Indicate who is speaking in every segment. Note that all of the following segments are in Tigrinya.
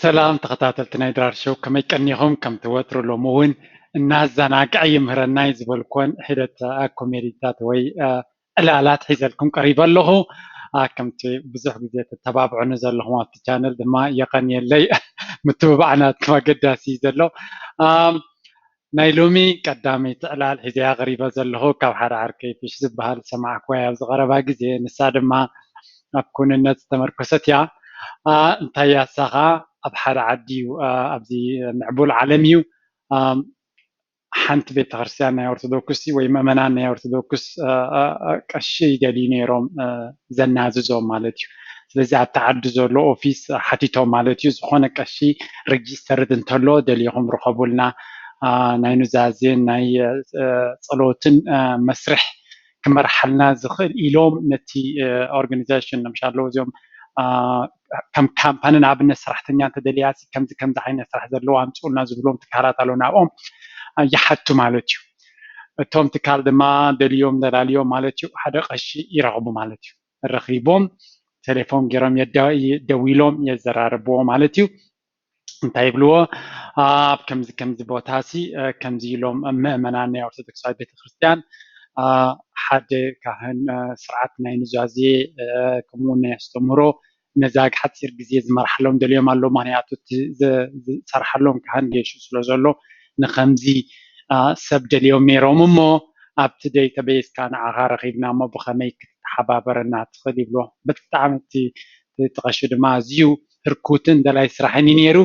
Speaker 1: سلام تخطاتلتنا يدرار شو كما يكنيهم كم توتروا لومون الناس زناق أي مهرنا يزبلكون حدت كوميديات وي الآلات حيزلكم قريبا له كم بزح بديت التبابع نزل لهم في الشانل ما يقني اللي متبعنا كما قد سيزلو نايلومي قدامي تعلال هزيا غريبة زلهو كاو حدا عركي فيش زبها سمعك ويا زغربا جزي نساد ما أبكون الناس تمركزت يا انتي ساغا أب حدا عديو أبزي معبول عالميو حنت بيت غرسيان ناي أرثوذكسي ويمامنا ناي أرثوذكس كشي داليني روم زنازو مالتيو ስለዚህ ኣብ ተዓዲ ዘሎ ኦፊስ ሓቲቶም ማለት እዩ ዝኾነ ቀሺ ሬጂስተር እንተሎ ደልይኹም ርከቡልና ናይ ኑዛዜን ናይ ፀሎትን መስርሕ ክመርሓልና ዝኽእል ኢሎም ነቲ ኦርጋናይዜሽን ንምሻሎ እዚኦም ከም ካምፓኒ ንኣብነት ሰራሕተኛ እንተደልያሲ ከምዚ ዓይነት ስራሕ ዘለዎ ኣምፅኡልና ዝብሎም ትካላት ኣሎ ናብኦም ይሓቱ ማለት እዩ እቶም ትካል ድማ ደልዮም ደላልዮም ማለት እዩ ሓደ ቀሺ ይረኽቡ ማለት እዩ ረኺቦም ቴሌፎን ገይሮም ደዊሎም የዘራርብዎ ማለት እዩ እንታይ ይብልዎ ኣብ ከምዚ ቦታሲ ከምዚ ኢሎም ምእመናን ናይ ኦርቶዶክሳዊት ቤተክርስትያን ሓደ ካህን ስርዓት ናይ ኑዛዜ ከምኡ ናይ ኣስተምህሮ ነዛግ ሓፂር ግዜ ዝመርሓሎም ደልዮም ኣሎ ምክንያቱ ዝሰርሓሎም ካህን ጌሹ ስለ ዘሎ ንከምዚ ሰብ ደልዮም ነይሮም እሞ ኣብቲ ዴታቤስካ ንዓኻ ረኺብና እሞ ብኸመይ ክትተሓባበረና ትኽእል ይብሎ ብጣዕሚ ትቐሺ ድማ ኣዝዩ ህርኩትን ደላይ ስራሕኒ ነይሩ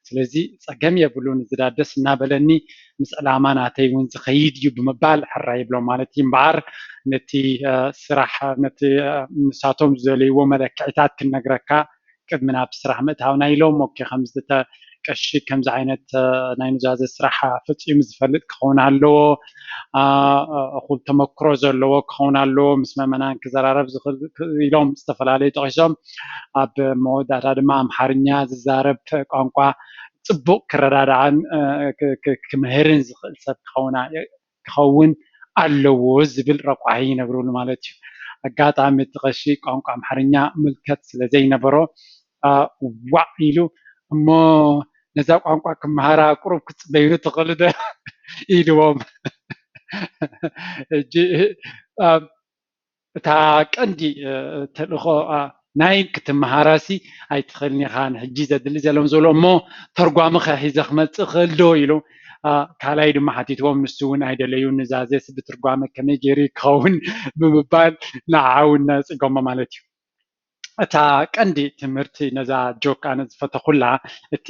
Speaker 1: ስለዚ ፀገም የብሉን ዝዳደስ እናበለኒ ምስ ዕላማ ናተይ እውን ዝኸይድ እዩ ብምባል ሕራ ይብሎም ማለት እዩ እምበኣር ነቲ ስራሕ ነቲ ንሳቶም ዝደልይዎ መለክዕታት ክነግረካ ቅድሚ ናብ ስራሕ ምእታውና ኢሎም ኦኬ ከምዚ ቀሺ ከምዚ ዓይነት ናይ ኑዛዜ ስራሕ ፈፂሙ ዝፈልጥ ክኸውን ኣለዎ እኹል ተመክሮ ዘለዎ ክኸውን ኣለዎ ምስ መመናን ክዘራረብ ዝኽእል ኢሎም ዝተፈላለዩ ጠቂሶም ኣብ መወዳእታ ድማ ኣምሓርኛ ዝዛረብ ቋንቋ ፅቡቅ ክረዳዳእን ክምህርን ዝኽእል ሰብ ክኸውን ኣለዎ ዝብል ረቋሒ ይነግሩሉ ማለት እዩ ኣጋጣሚ እቲ ቀሺ ቋንቋ ኣምሓርኛ ምልከት ስለዘይነበሮ ዋዕ ኢሉ እሞ ነዛ ቋንቋ ክመሃራ ቁሩብ ክትፅበይኑ ትኽእሉ ዶ ኢልዎም እታ ቀንዲ ተልእኾ ናይ ክትመሃራሲ ኣይትኽእልኒ ኢኻ ንሕጂ ዘድሊ ዘሎም ዘሎ እሞ ተርጓሚ ኸ ሒዘ ክመፅእ ክእል ዶ ኢሉ ካልኣይ ድማ ሓቲትዎም ንሱ እውን ኣይደለዩ ንዛዜስ ብትርጓመ ከመይ ገይሩ ክኸውን ብምባል ንዓውን ነፅጎሞ ማለት እዩ እታ ቀንዲ ትምህርቲ ነዛ ጆክ ኣነ ዝፈተኹላ እቲ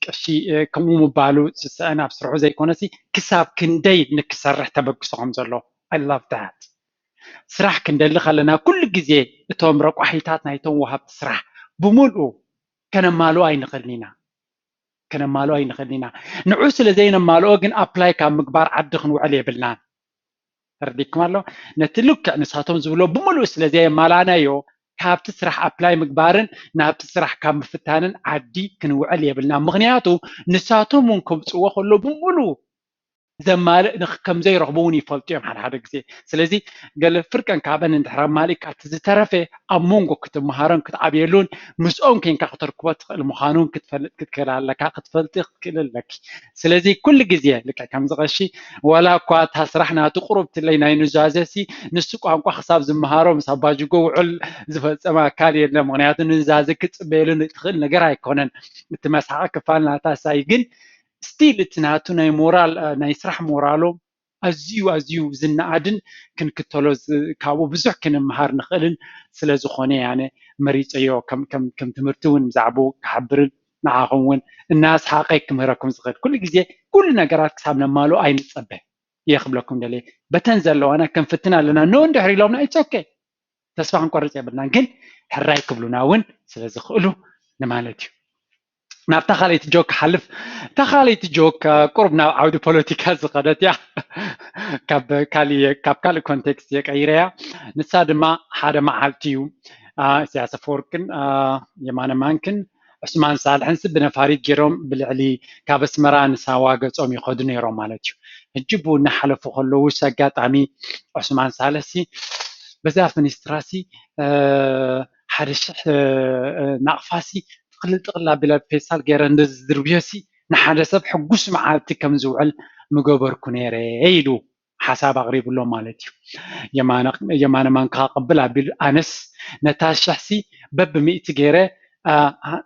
Speaker 1: ቀሺ ከምኡ ምባሉ ስስአን ኣብ ስርሑ ዘይኮነሲ ክሳብ ክንደይ ንክሰርሕ ተበግሶ ከም ዘሎ I love that ስራሕ ክንደሊ ከለና ኩሉ ግዜ እቶም ረቋሒታት ናይቶም ወሃብቲ ስራሕ ብምልኡ ከነማልኦ ኣይንኽእልን ኢና ንዑ ስለዘይነማልኦ ግን ኣፕላይ ካብ ምግባር ዓዲ ክንውዕል የብልናን ተረዲኩም ኣሎ ነቲ ልክዕ ንሳቶም ዝብሎ ብምልኡ ስለዘየማላናዮ ካብቲ ስራሕ ኣፕላይ ምግባርን ናብቲ ስራሕ ካብ ምፍታንን ዓዲ ክንውዕል የብልና ምክንያቱ ንሳቶም እውን ከብፅዎ ከሎ ብምሉእ ዘማልእ ከም ዘይረኽቡ እውን ይፈልጡ እዮም ሓደ ግዜ ስለዚ ገለ ፍርቀን ካብን እንድሕር ማሊእካ እቲ ዝተረፈ ኣብ መንጎ ክትመሃሮን ክትዓብየሉን ምስኦም ኮንካ ክትርክቦ ትኽእል ምዃኑን ክትፈልጥ ክትክእል ኣለካ ክትፈልጢ ክትክእል ኣለኪ ስለዚ ኩሉ ግዜ ልክዕ ከምዚ ቀሺ ዋላ እኳ እታ ስራሕ ናቱ ቁሩብትለይ ናይ ኑዛዜሲ ንሱ ቋንቋ ክሳብ ዝመሃሮ ምስ ኣባጅጎ ውዕል ዝፈፀመ ኣካል የለ ምክንያቱ ንኑዛዜ ክትፅበየሉ ትኽእል ነገር ኣይኮነን እቲ መስሓቂ ክፋል ናታ ሳይ ግን ستيل اتناتو ناي مورال ناي سرح مورالو أزيو زنادن كنكتلو كابو بزح كنمهار نخلن سلازخوني يعني مريض أيو كم تمرتون مزعبو كحبرن معاهم الناس حقيقة مهركم صغير كل جزء كل نجارات كسبنا مالو أين تصبه يخبلكم دليل بتنزل لو أنا كم فتنا لنا نون دحري لونا إتس أوكي تسمع عن قرية بدنا نقول حراي قبلنا ون سلازخلو نمالتي ناب تخاليت جوك حلف تخاليت جوك قربنا عود بوليتيكا زقدت يا كاب كونتكست يك ايريا نساد ما حدا ما حالتيو سياسة فوركن يمانا مانكن عثمان صالح نسب نفاريد جيروم بالعلي كاب اسمران ساواقع صوم يخدو نيرو مالتيو نجيبو نحلفو خلو ساقات عمي عثمان صالحسي بزاف منستراسي حرش نقفاسي تقلل تقلل بلا فيصل غير اندز دربيسي نحد سب حقوس معالتي كم زوعل مقبر كنيري ايلو حساب أغريب له مالتي يمانا من قبل أنس نتاشحسي بب مئة جيرة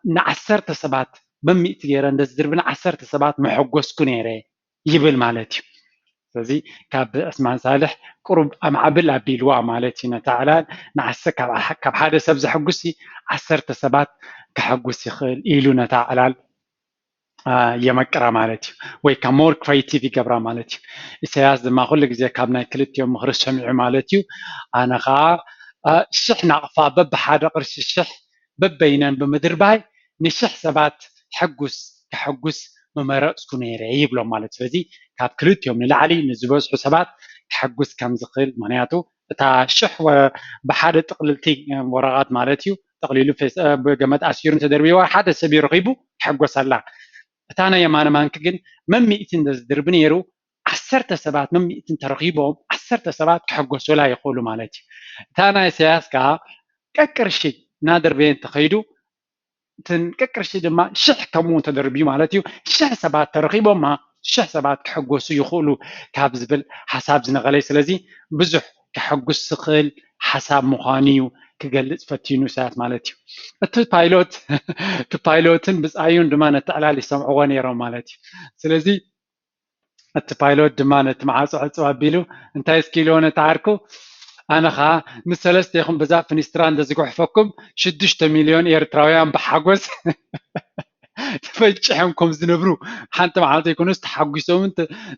Speaker 1: نعسرت سبات بمئة جيرة ندز دربنا عسرت سبات محقوس كنيري يبل مالتي ስለዚህ ካብ እስማን ሳልሕ ቁሩብ ኣማዕብል ኣቢልዋ ማለት ኢና ተዓላል ንዓሰ ካብ ሓደ ሰብ ዘሐጉስ 10 ሰባት ክሐጉስ ይኽእል ኢሉ ነታ ዕላል የመቅራ ማለት እዩ ወይ ካብ ሞር ክሬቲቭ ይገብራ ማለት እዩ ኢሳያስ ድማ ኩሉ ግዜ ካብ ናይ ክልቲኦም ምክሪ ሰሚዑ ማለት እዩ ኣነ ከዓ ሽሕ ናቕፋ በብሓደ ቅርሺ ሽሕ በበይነን ብምድርባይ ንሽሕ ሰባት ሕጉስ ክሕጉስ መመረፅኩ ነይረ ይብሎም ማለት ስለዚ ካብ ክልቲኦም ንላዕሊ ንዝበዝሑ ሰባት ክሕጉስ ከም ዝኽእል ምክንያቱ እታ ሽሕ ብሓደ ጥቕልልቲ ወረቐት ማለት እዩ ጠቕሊሉ ብገመድ ኣሲሩ ተደርቢዋ ሓደ ሰብ ይረኺቡ ክሕጎስ ኣላ እታ ናይ የማነ ማንክ ግን መሚእቲ እንደዝድርቢ ነይሩ 10 ሰባት መሚእቲ ተረኺቦም 10 ሰባት ክሕጎሱላ ይኽእሉ ማለት እዩ እታ ናይ ኢሳያስ ከዓ ቀቅርሺ ናደርበየን ተኸይዱ ቅቅርሺ ድማ ሽሕ ከምኡ ተደርቢዩ ማለት እዩ ሽሕ ሰባት ተረኺቦማ ሽሕ ሰባት ክሕጎሱ ይኽእሉ ካብ ዝብል ሓሳብ ዝነቐለይ ስለዚ ብዙሕ ክሕጉስ ዝኽእል ሓሳብ ምዃኑ እዩ ክገልጽ ፈቲኑ ኢሳያስ ማለት እዩ እቲ ፓይሎትን ብፃዩን ድማ ነቲ ዕላል ይሰምዕዎ ነይሮም ማለት እዩ ስለዚ እቲ ፓይሎት ድማ ነቲ መዓፅዖ ዕፅው ኣቢሉ እንታይ እስኪልዎ ነቲ ዓርኩ ኣነ ከዓ ንሰለስተ ኢኹም በዛ ፍኒስትራ እንደዝግሕፈኩም 6 ሚልዮን ኤርትራውያን ብሓጎስ ተፈጭሖም ከም ዝነብሩ ሓንቲ መዓልቲ ይኩንስ ተሓጒሶምን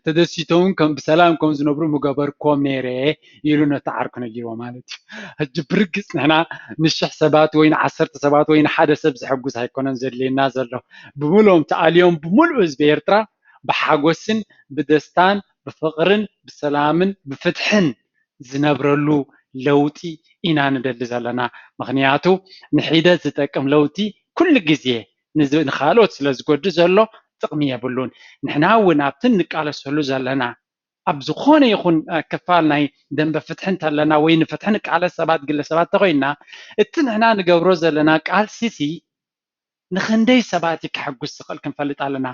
Speaker 1: ተደሲቶምን ከም ብሰላም ከም ዝነብሩ ምገበርኮም ነይረ ኢሉ ነቲ ዓርኩ ነጊርዎ ማለት እዩ ሕጂ ብርግፅ ንሕና ንሽሕ ሰባት ወይ ን10 ሰባት ወይ ንሓደ ሰብ ዝሕጉስ ኣይኮነን ዘድልየና ዘሎ ብምልኦም ተኣልዮም ብምሉእ ህዝቢ ኤርትራ ብሓጎስን ብደስታን ብፍቅርን ብሰላምን ብፍትሕን ዝነብረሉ ለውጢ ኢና ንደሊ ዘለና ምክንያቱ ንሒደት ዝጠቅም ለውጢ ኩሉ ግዜ ንኻልኦት ስለ ዝጎዲ ዘሎ ጥቕሚ የብሉን ንሕና እውን ኣብቲ ንቃለሰሉ ዘለና ኣብ ዝኾነ ይኹን ክፋል ናይ ደንበ ፍትሒ እንተለና ወይ ንፍትሒ ንቃለስ ሰባት ግለሰባት ተኾይንና እቲ ንሕና ንገብሮ ዘለና ቃልሲሲ ንክንደይ ሰባት ክሕጉስ ዝኽእል ክንፈልጥ ኣለና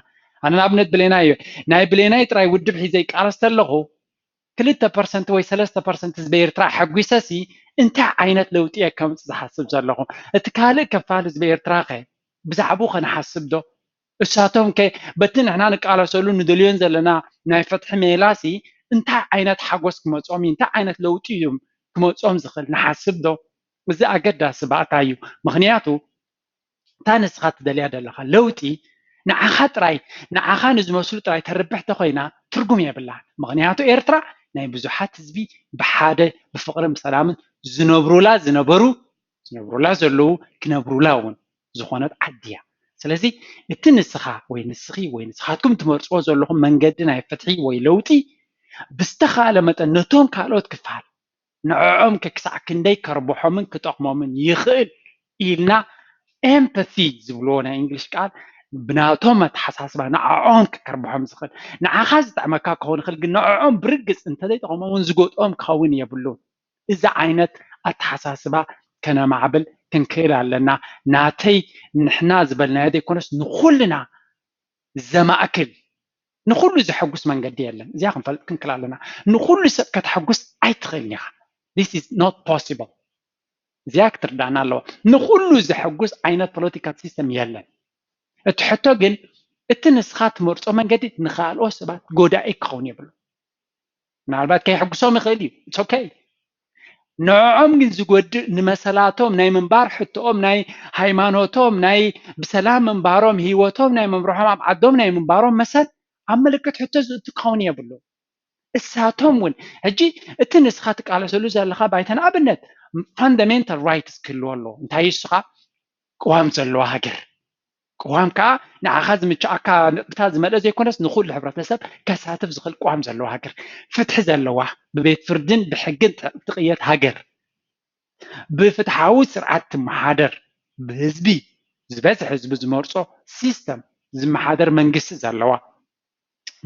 Speaker 1: ኣነ ንኣብነት ብሌናይ እዩ ናይ ብሌናይ ጥራይ ውድብ ሒዘ ይቃለስ ተለኹ 2% ወይ 3% ህዝቢ ኤርትራ ሓጒሰሲ እንታይ ዓይነት ለውጢ ከምፅ ዝሓስብ ዘለኹ እቲ ካልእ ክፋል ህዝቢ ኤርትራ ኸ ብዛዕባኡ ከንሓስብ ዶ እሳቶም ከ በቲ ንሕና ንቃለሰሉ ንደልዮን ዘለና ናይ ፍትሒ ሜላሲ እንታይ ዓይነት ሓጎስ ክመፅኦም እንታይ ዓይነት ለውጢ እዮም ክመፅኦም ዝኽእል ንሓስብ ዶ እዚ ኣገዳሲ ባእታ እዩ ምክንያቱ እታ ንስኻ ትደልያ ዘለኻ ለውጢ ንዓኻ ጥራይ ንዓኻ ንዝመስሉ ጥራይ ተርብሕ ተኾይና ትርጉም የብላ ምክንያቱ ኤርትራ ናይ ብዙሓት ህዝቢ ብሓደ ብፍቅርን ብሰላምን ዝነብሩላ ዘለዉ ክነብሩላ እውን ዝኾነት ዓዲ እያ ስለዚ እቲ ንስኻ ወይ ንስኺ ወይ ንስኻትኩም ትመርፅዎ ዘለኹም መንገዲ ናይ ፍትሒ ወይ ለውጢ ብዝተኻለ መጠን ነቶም ካልኦት ክፋል ንዕዖም ክሳዕ ክንደይ ከርብሖምን ክጠቕሞምን ይኽእል ኢልና ኤምፓቲ ዝብልዎ ናይ እንግሊሽ ቃል ብናቶም ኣተሓሳስባ ንዕዖም ክከርብሖም ዝኽእል ንዓኻ ዝጠዕመካ ክኸውን ይኽእል ግን ንዕዖም ብርግፅ እንተዘይጠቕሞምን ዝጎጥኦም ክኸውን የብሉን እዚ ዓይነት ኣተሓሳስባ ከነማዕብል ክንክእል ኣለና ናተይ ንሕና ዝበልናዮ ዘይኮነስ ንኩልና ዘማእክል ንኩሉ ዘሐጉስ መንገዲ የለን እዚኣ ክንፈልጥ ክንክእል ኣለና ንኩሉ ሰብ ከተሐጉስ ኣይትኽእልን ኢኻ this is not possible እዚኣ ክትርዳእና ኣለዋ ንኩሉ ዘሐጉስ ዓይነት ፖለቲካል ሲስተም የለን እቲ ሕቶ ግን እቲ ንስኻ ትመርፆ መንገዲ ንኻልኦት ሰባት ጎዳኢ ክኸውን የብሉ ምናልባት ከይሕጉሶም ይኽእል እዩ it's okay ንዕዖም ግን ዝጎድእ ንመሰላቶም ናይ ምንባር ሕቶኦም ናይ ሃይማኖቶም ናይ ብሰላም ምንባሮም ሂወቶም ናይ መምርሖም ኣብ ዓዶም ናይ ምንባሮም መሰል ኣብ ምልክት ሕቶ ዝእቱ ክኸውን የብሉ እሳቶም እውን ሕጂ እቲ ንስኻ ትቃለሰሉ ዘለኻ ባይተ ንኣብነት ፋንዳሜንታል ራይትስ ክህልዎ ኣለዎ እንታይ እዩ ንስኻ ቅዋም ዘለዋ ሃገር ቅዋም ከዓ ንዓኻ ዝምችኣካ ንጥብታ ዝመልአ ዘይኮነስ ንኩሉ ሕብረተሰብ ከሳትፍ ዝኽእል ቅዋም ዘለዋ ሃገር ፍትሒ ዘለዋ ብቤት ፍርድን ብሕግን ትቕየት ሃገር ብፍትሓዊ ስርዓት ትመሓደር ብህዝቢ ዝበዝሕ ህዝቢ ዝመርፆ ሲስተም ዝመሓደር መንግስቲ ዘለዋ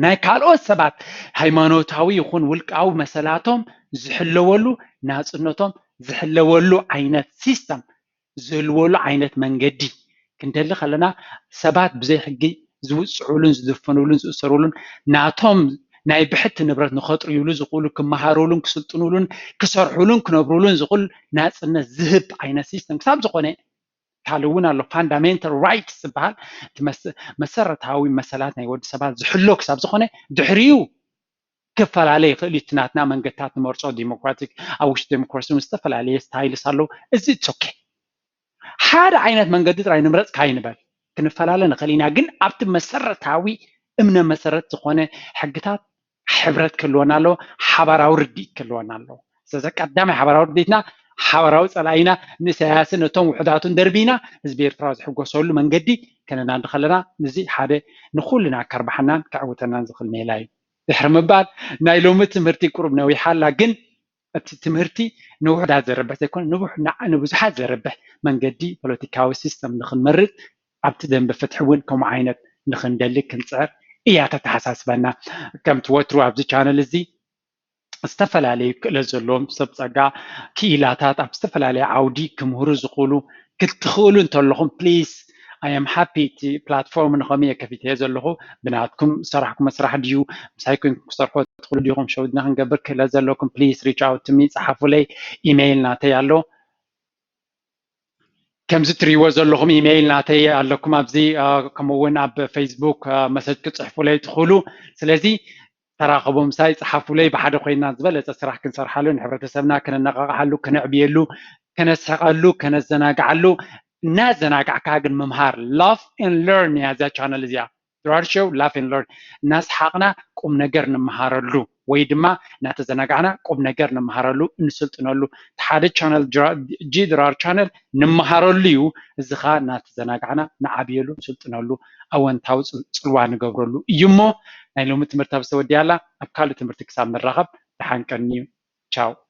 Speaker 1: ናይ ካልኦት ሰባት ሃይማኖታዊ ይኹን ውልቃዊ መሰላቶም ዝሕለወሉ ናፅነቶም ዝሕለወሉ ዓይነት ሲስተም ዝህልወሉ ዓይነት መንገዲ كندل خلنا سبات بزي حقي زوصعولن زدفنولن زؤسرولن ناتهم ناي بحت نبرت نخاطر يولو زقولو كمهارولن كسلطنولن كسرحولن كنبرولن زقول ناس إن زهب عين سيستم كسب زقونه كالونا لو fundamental rights بحال مسرتاوي مسالات ناي ود سبات زحلو كسب زقونه دحريو كفل عليه خليتناتنا من قتات مرصو ديمقراطيك أوش ديمقراطي مستفل عليه ستايل صارلو إزاي تسوكي حار عينات من قدرت عين مرص كاين بال كنفلالنا خلينا جن أبت مسرتاوي إمنا مسرت زقونه حقتات حبرت كلونا له حبراو رديت كلونا له سأزك قدام حبراو رديتنا حبراو صلاينا نسياسن توم وحداتون دربينا زبير فراز حقو سولو من قدي كنا ندخلنا نزي حدا نخلنا كربحنا كعوتنا ندخل ميلاي دحرم بعد نايلوم تمرتي قرب نوي حالا جن تمرتي نوح دا زربح تكون نوح نبزحات زربح من قدي بوليتيكاوي سيستم نخل مرد عبتدن بفتحون كم عينت نخل دلك نصعر إياه تتحساسبنا كم توترو عبد الشانل زي استفل عليه لزلوم سبصقا كيلاتات استفل عليه عودي كمهور زقولو كتخولو انتو لهم بليز I am happy to platform نخمية كفيتي زلوه بناتكم صراحكم مسرح ديو مسايكم صراحة تدخلوا ديوهم شودنا هنقبر كلا زلوكم please reach out to me صحفوا لي إيميل ناتي يالو كم زتري وزلوهم إيميل ناتي يالوكم أبزي كمون أب فيسبوك مسج كتصحفوا لي تدخلوا سلازي تراقبوا مساي صحفوا لي بحد خوينا زبالة تسرح كنسرح له نحبر سبنا كنا نقعلو كنا عبيلو كنا سقلو كنا زناقعلو الناس زناقع كاغن ممهار love and learn يا ذا channel زيا درار شو love and learn الناس حقنا قوم نجر نمهارلو ويدما نات زناقعنا قوم نجر نمهارلو نسلطنلو تحاد channel جي درار channel نمهارلو زخا نات زناقعنا نعبيلو نسلطنلو أوان تاوز صلوا نقبرلو يمو نايلو متمرتاب سوديالا أبكالو تمرتك سام الرغب تحنكني ciao